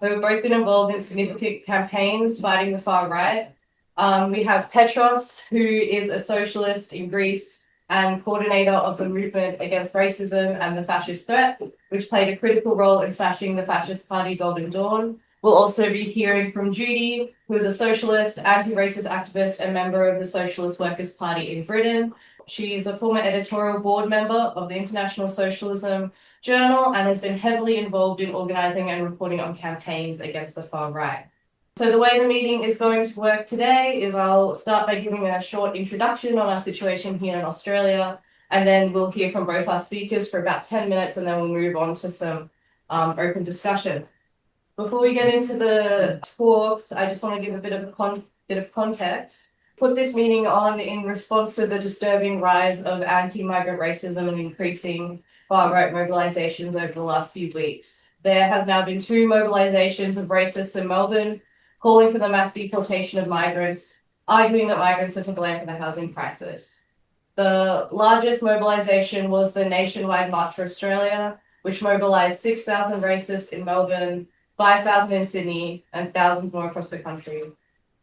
who have both been involved in significant campaigns fighting the far right. We have Petros, who is a socialist in Greece and coordinator of the movement against racism and the Fascist Threat, which played a critical role in smashing the Fascist Party Golden Dawn. We'll also be hearing from Judy, who is a socialist, anti-racist activist and member of the Socialist Workers Party in Britain. She is a former editorial board member of the International Socialism Journal and has been heavily involved in organising and reporting on campaigns against the far right. So the way the meeting is going to work today is I'll start by giving a short introduction on our situation here in Australia, and then we'll hear from both our speakers for about 10 minutes, and then we'll move on to some open discussion. Before we get into the talks, I just want to give a bit of context. Put this meeting on in response to the disturbing rise of anti-migrant racism and increasing far-right mobilisations over the last few weeks. There has now been 2 mobilisations of racists in Melbourne, calling for the mass deportation of migrants, arguing that migrants are to blame for the housing crisis. The largest mobilisation was the nationwide March for Australia, which mobilised 6,000 racists in Melbourne, 5,000 in Sydney, and thousands more across the country.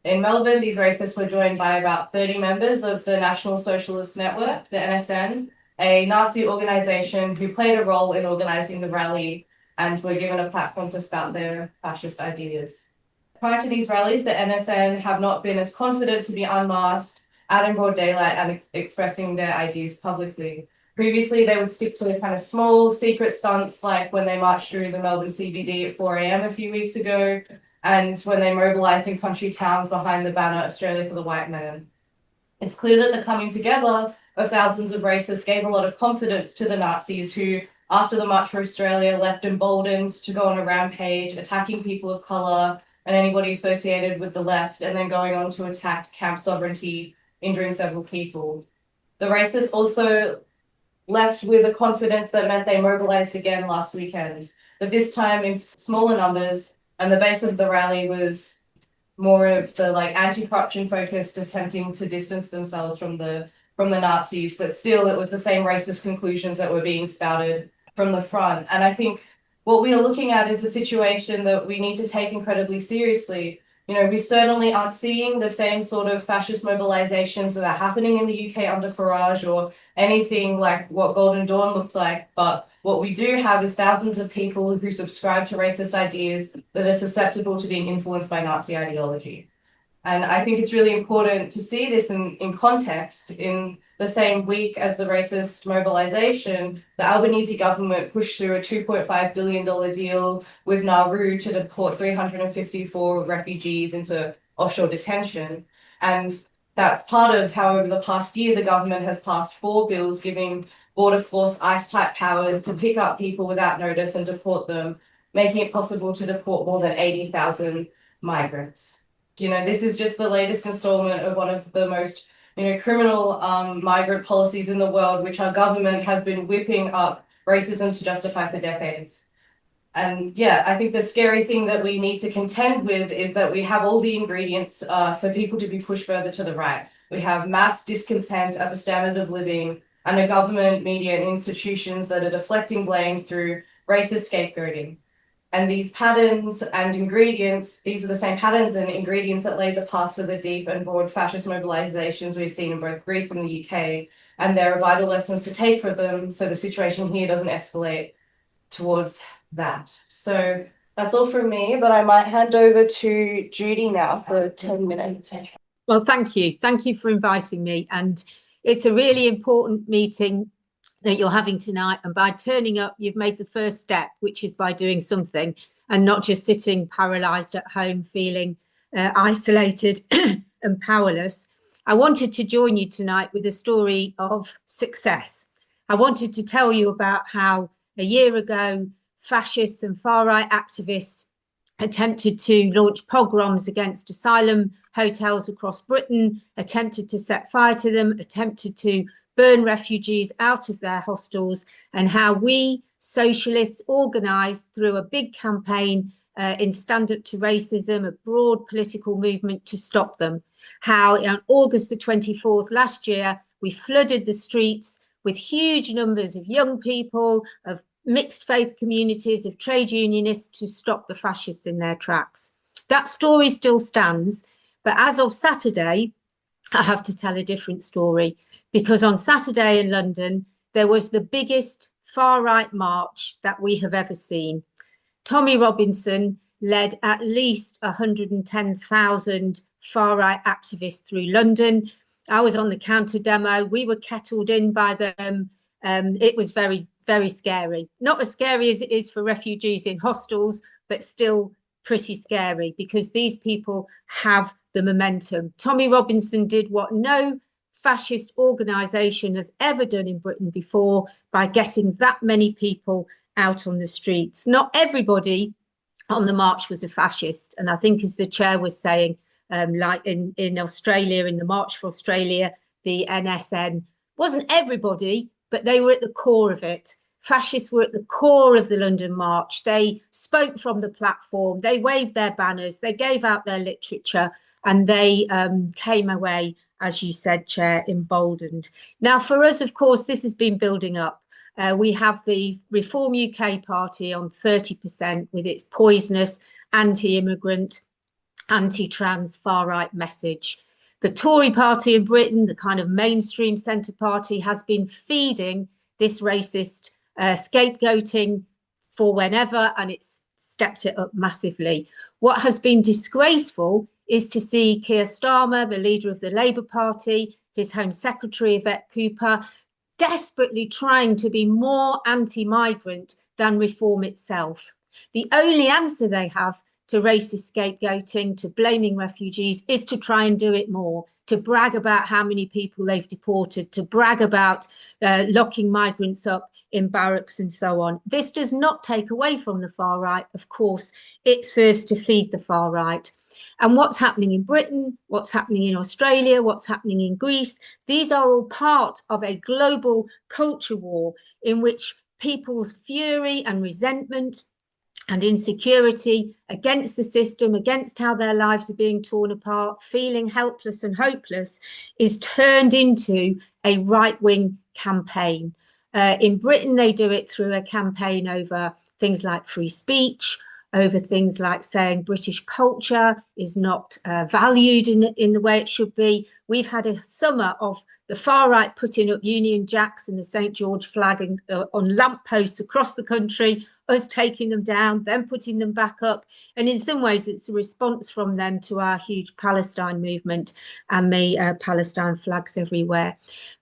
In Melbourne, these racists were joined by about 30 members of the National Socialist Network, the NSN, a Nazi organisation who played a role in organising the rally and were given a platform to spout their fascist ideas. Prior to these rallies, the NSN have not been as confident to be unmasked out in broad daylight and expressing their ideas publicly. Previously, they would stick to kind of small secret stunts, like when they marched through the Melbourne CBD at 4 a.m. a few weeks ago, and when they mobilised in country towns behind the banner Australia for the White Man. It's clear that the coming together of thousands of racists gave a lot of confidence to the Nazis who, after the March for Australia, left emboldened to go on a rampage, attacking people of colour and anybody associated with the left, and then going on to attack Camp Sovereignty, injuring several people. The racists also left with a confidence that meant they mobilised again last weekend, but this time in smaller numbers, and the base of the rally was more of the anti-corruption focused, attempting to distance themselves from the Nazis, but still it was the same racist conclusions that were being spouted from the front. And I think what we are looking at is a situation that we need to take incredibly seriously. You know, we certainly aren't seeing the same sort of fascist mobilisations that are happening in the UK under Farage or anything like what Golden Dawn looked like, but what we do have is thousands of people who subscribe to racist ideas that are susceptible to being influenced by Nazi ideology. And I think it's really important to see this in context. In the same week as the racist mobilisation, the Albanese government pushed through a $2.5 billion deal with Nauru to deport 354 refugees into offshore detention. And that's part of how over the past year, the government has passed 4 bills giving Border Force ICE-type powers to pick up people without notice and deport them, making it possible to deport more than 80,000 migrants. You know, this is just the latest installment of one of the most, criminal migrant policies in the world, which our government has been whipping up racism to justify for decades. And yeah, I think the scary thing that we need to contend with is that we have all the ingredients for people to be pushed further to the right. We have mass discontent at the standard of living and a government, media and institutions that are deflecting blame through racist scapegoating. And these patterns and ingredients, these are the same patterns and ingredients that laid the path for the deep and broad fascist mobilisations we've seen in both Greece and the UK. And there are vital lessons to take from them so the situation here doesn't escalate towards that. So that's all from me, but I might hand over to Judy now for 10 minutes. Well, thank you. Thank you for inviting me. And it's a really important meeting that you're having tonight, and by turning up you've made the first step, which is by doing something and not just sitting paralysed at home feeling isolated and powerless. I wanted to join you tonight with a story of success. I wanted to tell you about how a year ago fascists and far-right activists attempted to launch pogroms against asylum hotels across Britain, attempted to set fire to them, attempted to burn refugees out of their hostels, and how we socialists organised through a big campaign in Stand Up to Racism, a broad political movement to stop them. How on August the 24th last year, we flooded the streets with huge numbers of young people, of mixed faith communities, of trade unionists to stop the fascists in their tracks. That story still stands, but as of Saturday, I have to tell a different story, because on Saturday in London, there was the biggest far-right march that we have ever seen. Tommy Robinson led at least 110,000 far-right activists through London. I was on the counter demo. We were kettled in by them. It was very, very scary. Not as scary as it is for refugees in hostels, but still pretty scary, because these people have the momentum. Tommy Robinson did what no fascist organisation has ever done in Britain before, by getting that many people out on the streets. Not everybody on the march was a fascist. And I think, as the chair was saying, like in Australia, in the March for Australia, the NSN, wasn't everybody, but they were at the core of it. Fascists were at the core of the London March. They spoke from the platform, they waved their banners, they gave out their literature, and they came away, as you said, Chair, emboldened. Now, for us, of course, this has been building up. We have the Reform UK party on 30% with its poisonous anti-immigrant, anti-trans far-right message. The Tory party in Britain, the kind of mainstream centre party, has been feeding this racist scapegoating for whenever, and it's stepped it up massively. What has been disgraceful is to see Keir Starmer, the leader of the Labour Party, his Home Secretary, Yvette Cooper, desperately trying to be more anti-migrant than reform itself. The only answer they have to racist scapegoating, to blaming refugees, is to try and do it more, to brag about how many people they've deported, to brag about locking migrants up in barracks and so on. This does not take away from the far right. Of course, it serves to feed the far right. And what's happening in Britain, what's happening in Australia, what's happening in Greece, these are all part of a global culture war in which people's fury and resentment and insecurity against the system, against how their lives are being torn apart, feeling helpless and hopeless, is turned into a right-wing campaign. In Britain, they do it through a campaign over things like free speech, over things like saying British culture is not valued in the way it should be. We've had a summer of the far right putting up Union Jacks and the St. George flag on lampposts across the country, us taking them down, then putting them back up. And in some ways, it's a response from them to our huge Palestine movement and the Palestine flags everywhere.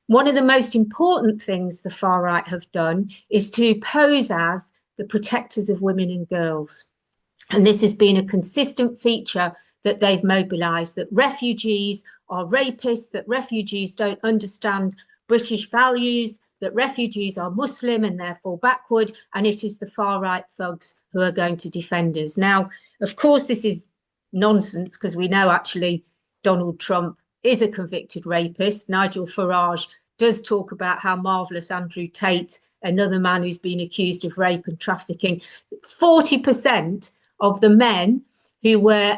One of the most important things the far right have done is to pose as the protectors of women and girls. And this has been a consistent feature that they've mobilised, that refugees are rapists, that refugees don't understand British values, that refugees are Muslim and therefore backward, and it is the far-right thugs who are going to defend us. Now, of course, this is nonsense, because we know actually Donald Trump is a convicted rapist. Nigel Farage does talk about how marvellous Andrew Tate, another man who's been accused of rape and trafficking. 40% of the men who were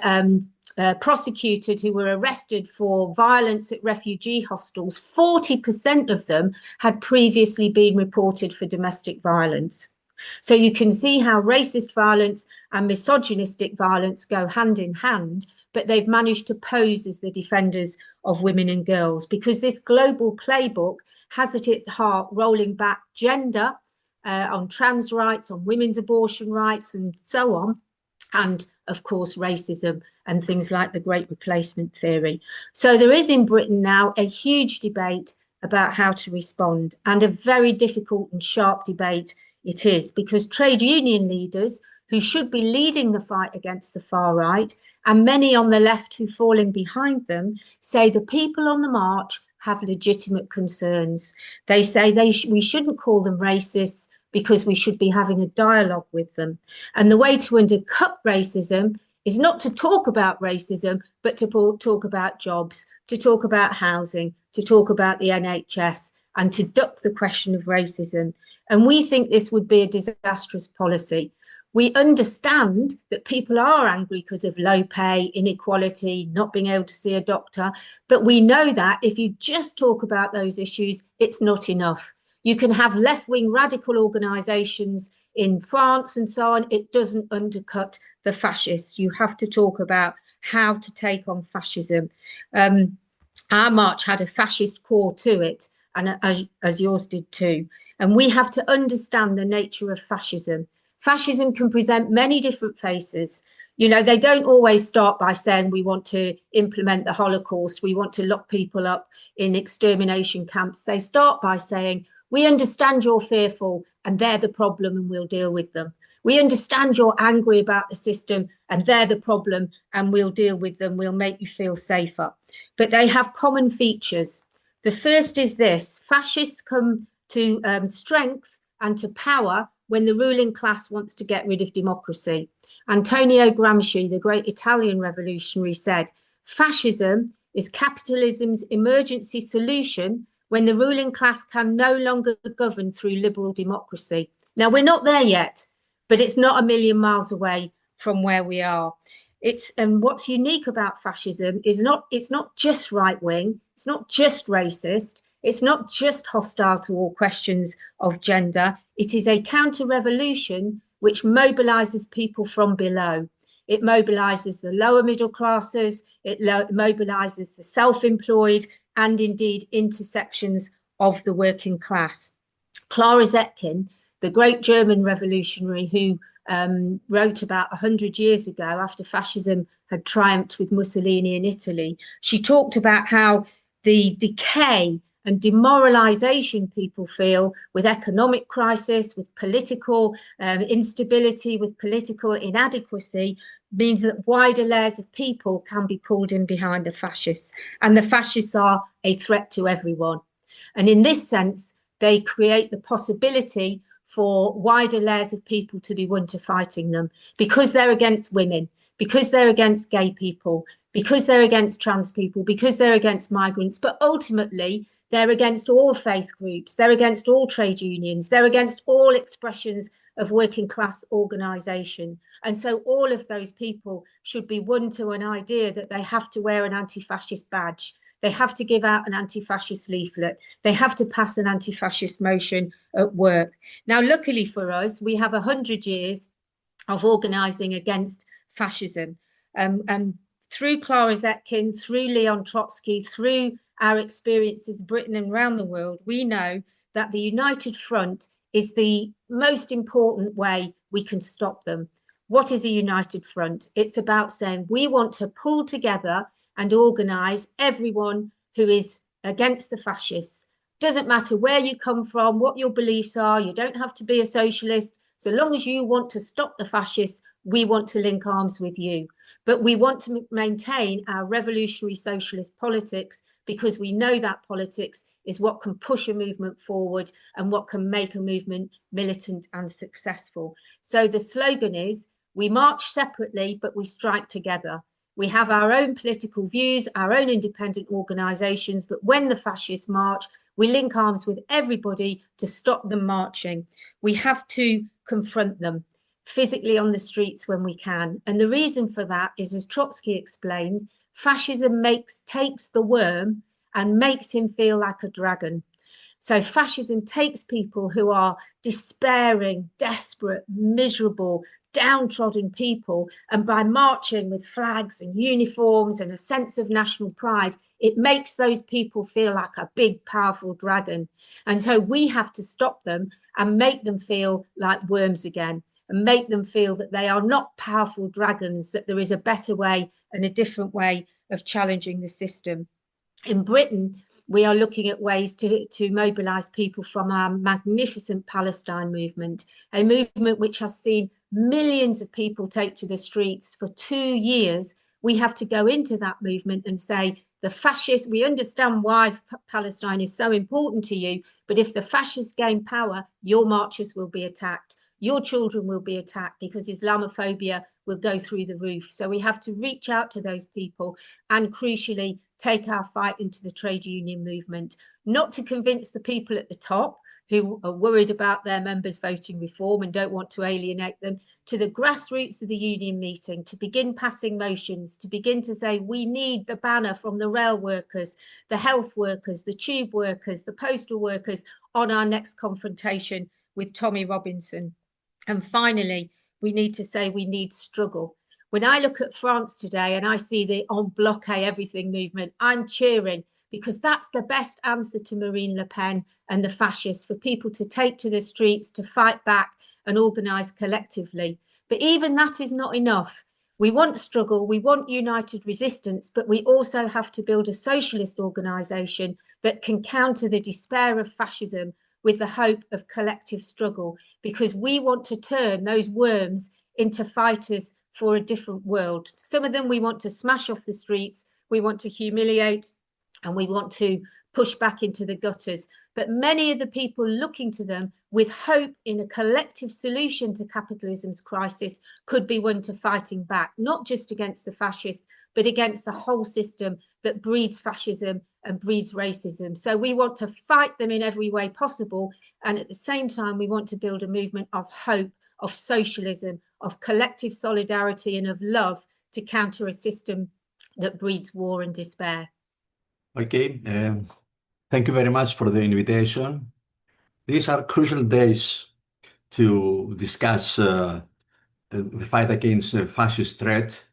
prosecuted, who were arrested for violence at refugee hostels, 40% of them had previously been reported for domestic violence. So you can see how racist violence and misogynistic violence go hand in hand, but they've managed to pose as the defenders of women and girls, because this global playbook has at its heart rolling back gender on trans rights, on women's abortion rights and so on. And of course, racism and things like the Great Replacement theory. So there is in Britain now a huge debate about how to respond, and a very difficult and sharp debate it is, because trade union leaders who should be leading the fight against the far right, and many on the left who fall in behind them, say the people on the march have legitimate concerns. They say we shouldn't call them racists, because we should be having a dialogue with them. And the way to undercut racism is not to talk about racism, but to talk about jobs, to talk about housing, to talk about the NHS, and to duck the question of racism. And we think this would be a disastrous policy. We understand that people are angry because of low pay, inequality, not being able to see a doctor. But we know that if you just talk about those issues, it's not enough. You can have left-wing radical organisations in France and so on. It doesn't undercut the fascists. You have to talk about how to take on fascism. Our march had a fascist core to it, and as yours did too. And we have to understand the nature of fascism. Fascism can present many different faces. You know, they don't always start by saying we want to implement the Holocaust, we want to lock people up in extermination camps. They start by saying, we understand you're fearful and they're the problem and we'll deal with them. We understand you're angry about the system and they're the problem and we'll deal with them. We'll make you feel safer. But they have common features. The first is this: fascists come to strength and to power when the ruling class wants to get rid of democracy. Antonio Gramsci, the great Italian revolutionary, said, fascism is capitalism's emergency solution when the ruling class can no longer govern through liberal democracy. Now, we're not there yet, but it's not a million miles away from where we are. And what's unique about fascism is it's not just right wing, it's not just racist, it's not just hostile to all questions of gender. It is a counter-revolution which mobilizes people from below. It mobilizes the lower middle classes, it mobilizes the self-employed, and indeed intersections of the working class. Clara Zetkin, the great German revolutionary who wrote about 100 years ago after fascism had triumphed with Mussolini in Italy, she talked about how the decay and demoralization people feel with economic crisis, with political instability, with political inadequacy, means that wider layers of people can be pulled in behind the fascists. And the fascists are a threat to everyone. And in this sense, they create the possibility for wider layers of people to be won to fighting them, because they're against women, because they're against gay people, because they're against trans people, because they're against migrants, but ultimately they're against all faith groups, they're against all trade unions, they're against all expressions of working class organisation. And so all of those people should be won to an idea that they have to wear an anti-fascist badge, they have to give out an anti-fascist leaflet, they have to pass an anti-fascist motion at work. Now, luckily for us, we have 100 years of organising against fascism. And through Clara Zetkin, through Leon Trotsky, through our experiences, Britain and around the world, we know that the united front is the most important way we can stop them. What is a united front? It's about saying we want to pull together and organise everyone who is against the fascists. Doesn't matter where you come from, what your beliefs are, you don't have to be a socialist. So long as you want to stop the fascists, we want to link arms with you. But we want to maintain our revolutionary socialist politics, because we know that politics is what can push a movement forward and what can make a movement militant and successful. So the slogan is, we march separately, but we strike together. We have our own political views, our own independent organisations, but when the fascists march, we link arms with everybody to stop them marching. We have to confront them physically on the streets when we can. And the reason for that is, as Trotsky explained, fascism takes the worm and makes him feel like a dragon. So fascism takes people who are despairing, desperate, miserable, downtrodden people, and by marching with flags and uniforms and a sense of national pride, it makes those people feel like a big, powerful dragon. And so we have to stop them and make them feel like worms again, and make them feel that they are not powerful dragons, that there is a better way and a different way of challenging the system. In Britain, we are looking at ways to mobilise people from our magnificent Palestine movement, a movement which has seen millions of people take to the streets for 2 years. We have to go into that movement and say, the fascists, we understand why Palestine is so important to you, but if the fascists gain power, your marches will be attacked. Your children will be attacked because Islamophobia will go through the roof. So we have to reach out to those people and, crucially, take our fight into the trade union movement, not to convince the people at the top who are worried about their members voting reform and don't want to alienate them, to the grassroots of the union meeting, to begin passing motions, to begin to say, we need the banner from the rail workers, the health workers, the tube workers, the postal workers on our next confrontation with Tommy Robinson. And finally, we need to say we need struggle. When I look at France today and I see the En Bloqué Everything movement, I'm cheering, because that's the best answer to Marine Le Pen and the fascists, for people to take to the streets, to fight back and organise collectively. But even that is not enough. We want struggle, we want united resistance, but we also have to build a socialist organisation that can counter the despair of fascism with the hope of collective struggle, because we want to turn those worms into fighters for a different world. Some of them we want to smash off the streets, we want to humiliate, and we want to push back into the gutters. But many of the people looking to them with hope in a collective solution to capitalism's crisis could be one to fighting back, not just against the fascists, but against the whole system that breeds fascism and breeds racism. So we want to fight them in every way possible. And at the same time, we want to build a movement of hope, of socialism, of collective solidarity and of love to counter a system that breeds war and despair. Okay, thank you very much for the invitation. These are crucial days to discuss the fight against the fascist threat.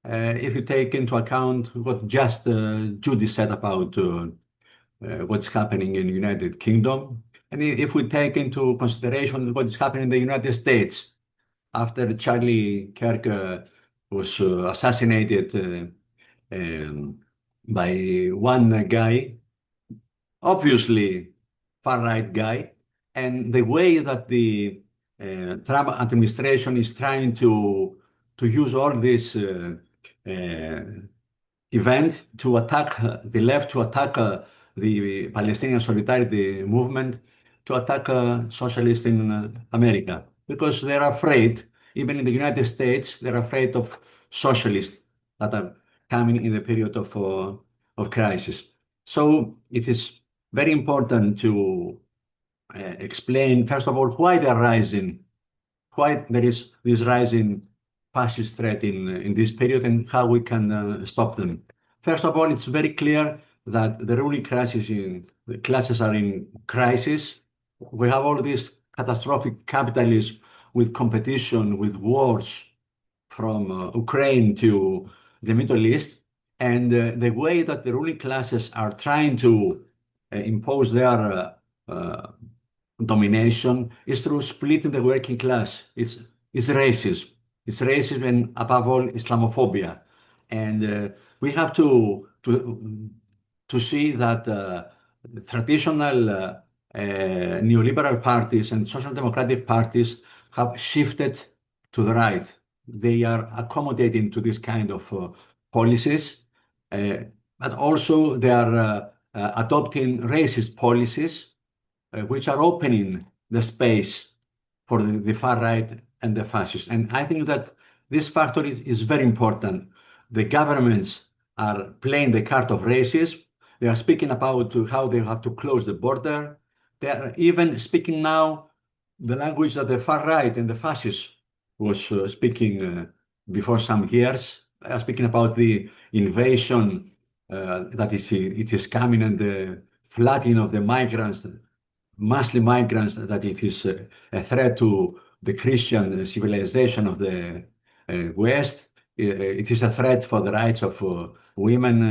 If you take into account what just Judy said about what's happening in the United Kingdom, and if we take into consideration what is happening in the United States after Charlie Kirk was assassinated by one guy, obviously far-right guy, and the way that the Trump administration is trying to use all this event to attack the left, to attack the Palestinian solidarity movement, to attack socialists in America, because they're afraid, even in the United States, they're afraid of socialists that are coming in the period of crisis. So it is very important to explain, first of all, why they're rising, why there is this rising fascist threat in this period, and how we can stop them. First of all, it's very clear that the ruling classes are in crisis. We have all this catastrophic capitalism with competition, with wars from Ukraine to the Middle East, and the way that the ruling classes are trying to impose their domination is through splitting the working class. It's racism. It's racism, and above all, Islamophobia. And we have to see that traditional neoliberal parties and social democratic parties have shifted to the right. They are accommodating to this kind of policies, but also they are adopting racist policies, which are opening the space for the far right and the fascists. And I think that this factor is very important. The governments are playing the card of racism. They are speaking about how they have to close the border. They are even speaking now the language that the far right and the fascists was speaking before some years, speaking about the invasion that it is coming, and the flooding of the migrants, mostly migrants, that it is a threat to the Christian civilization of the West. It is a threat for the rights of women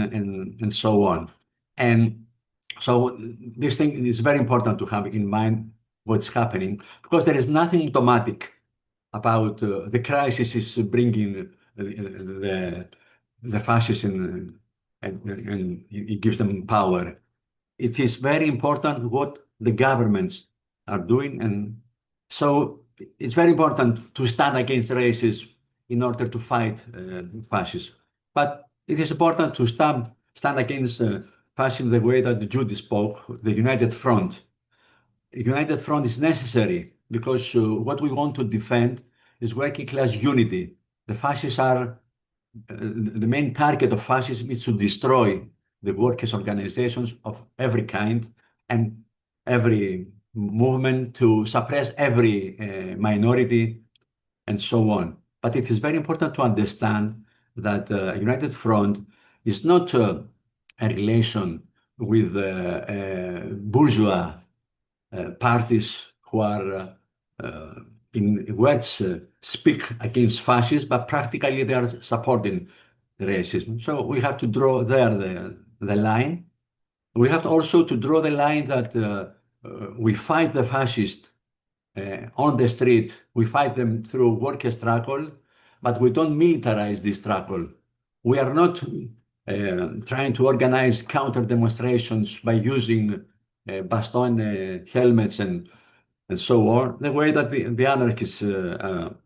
and so on. And so this thing is very important to have in mind what's happening, because there is nothing automatic about the crisis is bringing the fascists in, and it gives them power. It is very important what the governments are doing, and so it's very important to stand against racism in order to fight fascism. But it is important to stand against fascism the way that Judy spoke, the united front. A united front is necessary because what we want to defend is working class unity. The fascists are, the main target of fascism is to destroy the workers' organizations of every kind and every movement to suppress every minority and so on. But it is very important to understand that United Front is not a relation with bourgeois parties who are in words speak against fascism, but practically they are supporting racism. So we have to draw there the line. We have also to draw the line that we fight the fascists on the street. We fight them through worker struggle, but we don't militarize this struggle. We are not trying to organize counter demonstrations by using baston helmets and so on, the way that the anarchists are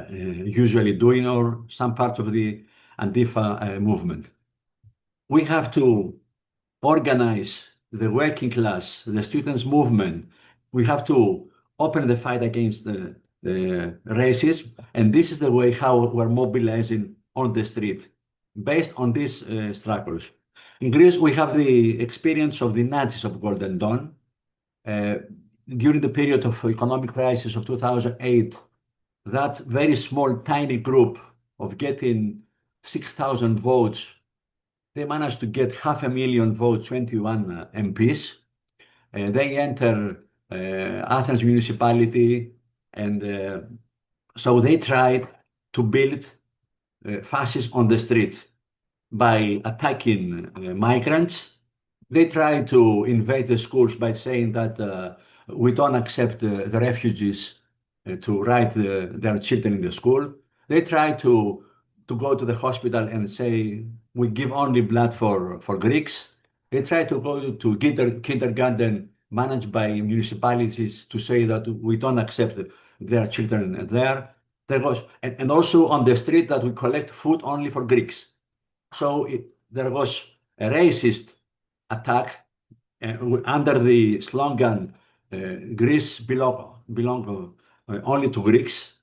usually doing, or some part of the Antifa movement. We have to organize the working class, the students' movement. We have to open the fight against the racism, and this is the way how we're mobilizing on the street, based on these struggles. In Greece, we have the experience of the Nazis of Golden Dawn. During the period of economic crisis of 2008, that very small, tiny group of getting 6,000 votes, they managed to get 500,000 votes, 21 MPs. They enter Athens municipality, and so they tried to build fascism on the street by attacking migrants. They tried to invade the schools by saying that we don't accept the refugees to write their children in the school. They tried to go to the hospital and say we give only blood for Greeks. They tried to go to kindergarten managed by municipalities to say that we don't accept their children there. There was, and also on the street that we collect food only for Greeks. So there was a racist attack under the slogan Greece belong only to Greeks,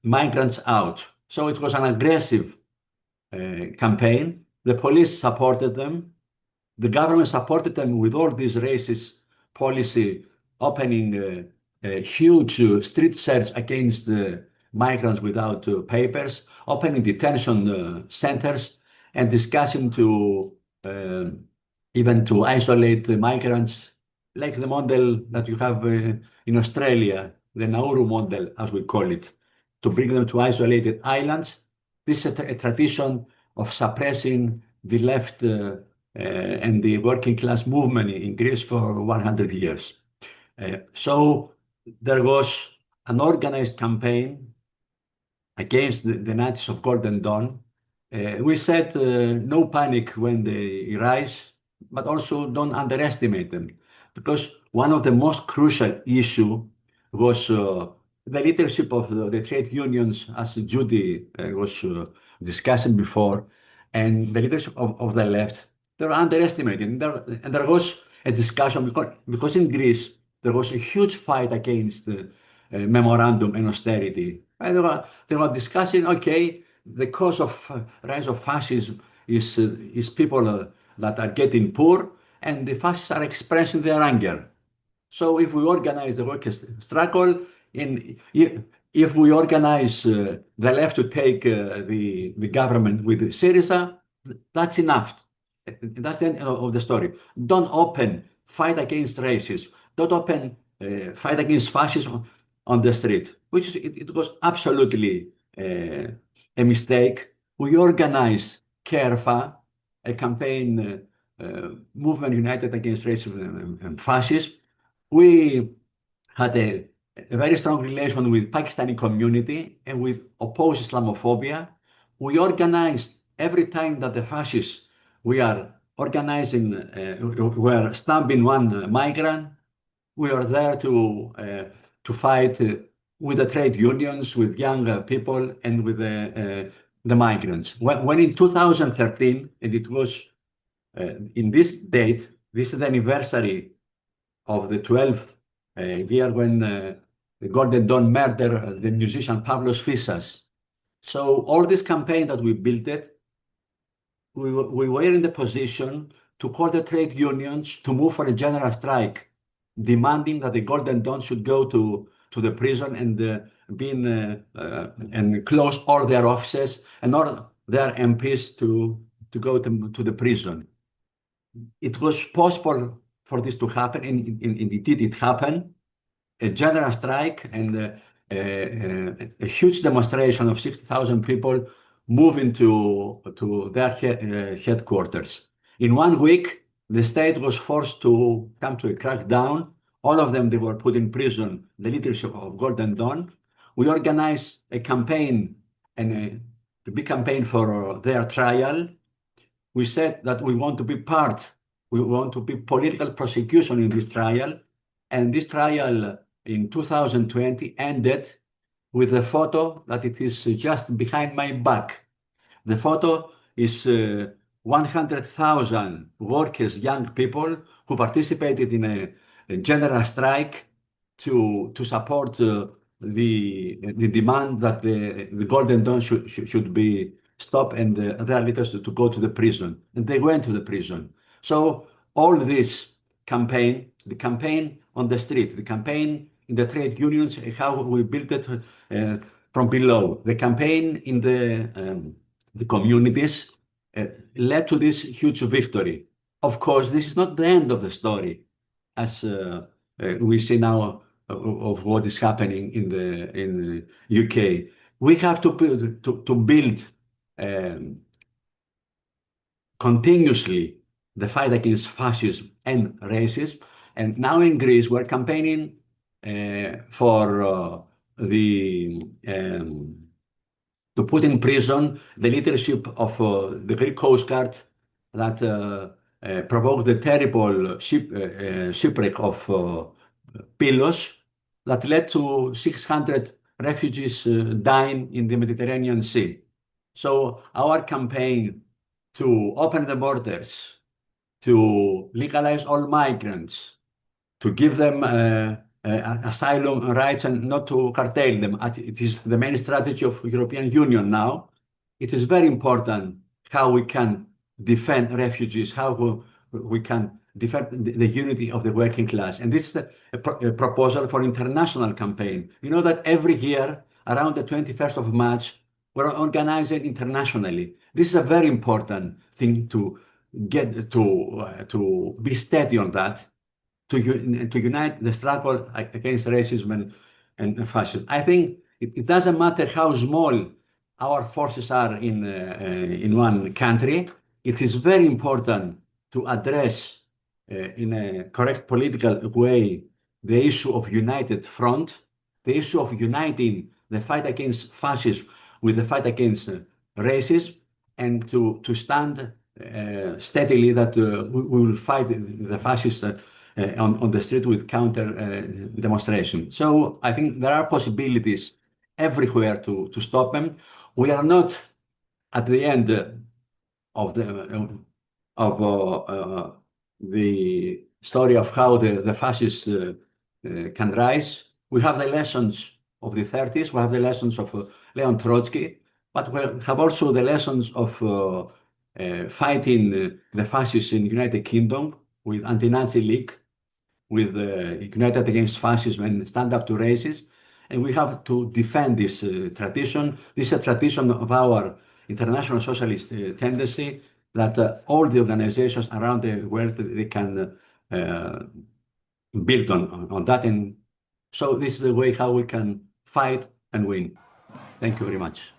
migrants out. So it was an aggressive campaign. The police supported them. The government supported them with all this racist policy, opening a huge street search against migrants without papers, opening detention centers, and discussing to even to isolate the migrants, like the model that you have in Australia, the Nauru model, as we call it, to bring them to isolated islands. This is a tradition of suppressing the left and the working class movement in Greece for 100 years. So there was an organized campaign against the Nazis of Golden Dawn. We said no panic when they rise, but also don't underestimate them, because one of the most crucial issue was the leadership of the trade unions, as Judy was discussing before, and the leadership of the left. They were underestimated, and there was a discussion because in Greece there was a huge fight against memorandum and austerity. And they were discussing, okay, the cause of rise of fascism is people that are getting poor, and the fascists are expressing their anger. So if we organize the workers' struggle, if we organize the left to take the government with Syriza, that's enough. That's the end of the story. Don't open fight against racism. Don't open fight against fascism on the street, which it was absolutely a mistake. We organized Keerfa, a campaign movement united against racism and fascism. We had a very strong relation with Pakistani community and with opposed Islamophobia. We organized every time that the fascists we are organizing, we're stabbing one migrant. We are there to fight with the trade unions, with young people, and with the migrants. When in 2013, and it was in this date, this is the anniversary of the 12th year when the Golden Dawn murdered the musician Pavlos Fissas. So all this campaign that we built it, we were in the position to call the trade unions to move for a general strike demanding that the Golden Dawn should go to the prison and and close all their offices and all their MPs to go to the prison. It was possible for this to happen, and indeed it happened. A general strike and a huge demonstration of 60,000 people moving to their headquarters. In 1 week, the state was forced to come to a crackdown. All of them, they were put in prison, the leadership of Golden Dawn. We organized a campaign, and a big campaign for their trial. We said that we want to be we want to be political prosecution in this trial. And this trial in 2020 ended with a photo that it is just behind my back. The photo is 100,000 workers, young people who participated in a general strike to support the demand that the Golden Dawn should be stopped and their leaders to go to the prison. And they went to the prison. So all this campaign, the campaign on the street, the campaign in the trade unions, how we built it from below, the campaign in the communities led to this huge victory. Of course, this is not the end of the story, as we see now of what is happening in the UK. We have to build continuously the fight against fascism and racism. And now in Greece, we're campaigning for to put in prison the leadership of the Greek Coast Guard that provoked the terrible shipwreck of Pylos that led to 600 refugees dying in the Mediterranean Sea. So our campaign to open the borders, to legalize all migrants, to give them asylum rights and not to curtail them. It is the main strategy of European Union now. It is very important how we can defend refugees, how we can defend the unity of the working class. And this is a proposal for international campaign. You know that every year, around the 21st of March, we're organizing internationally. This is a very important thing to get to be steady on that, to unite the struggle against racism and fascism. I think it doesn't matter how small our forces are in one country. It is very important to address in a correct political way the issue of united front, the issue of uniting the fight against fascism with the fight against racism, and to stand steadily that we will fight the fascists on the street with counter demonstration. So I think there are possibilities everywhere to stop them. We are not at the end of the story of how the fascists can rise. We have the lessons of the 30s, we have the lessons of Leon Trotsky, but we have also the lessons of fighting the fascists in the United Kingdom with Anti-Nazi League, with United Against Fascism and Stand Up to Racism. And we have to defend this tradition. This is a tradition of our international socialist tendency that all the organizations around the world, they can build on that. And so this is the way how we can fight and win. Thank you very much.